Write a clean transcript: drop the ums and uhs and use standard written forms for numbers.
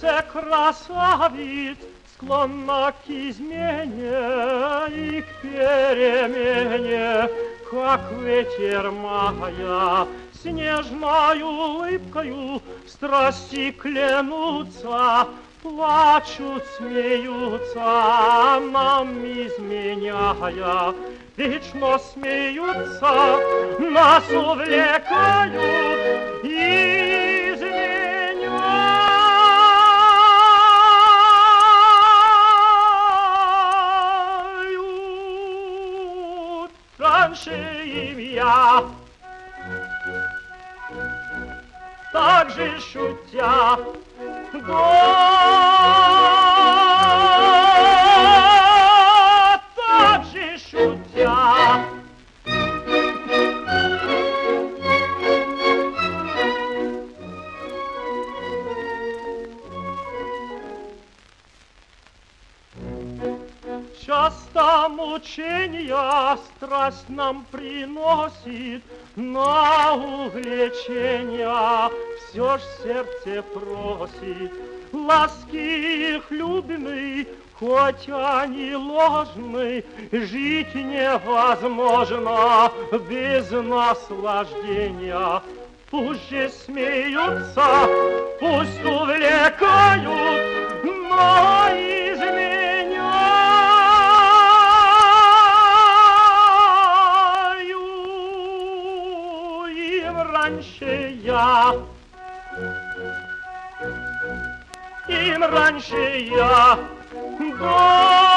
сердце красавиц склонна к измене и к перемене, как ветер мая, с нежной улыбкою страсти клянутся, плачут, смеются, нам изменяя, вечно смеются, нас увлекают и изменяют. Раньше им я, так же шутя, да, так же шутя. Часто мучения страсть нам приносит, на увлечения все ж сердце просит. Ласки их любимый, хоть они ложны, жить невозможно без наслаждения. Пусть же смеются, пусть увлекают, но изменяю им раньше я. Им раньше я, да.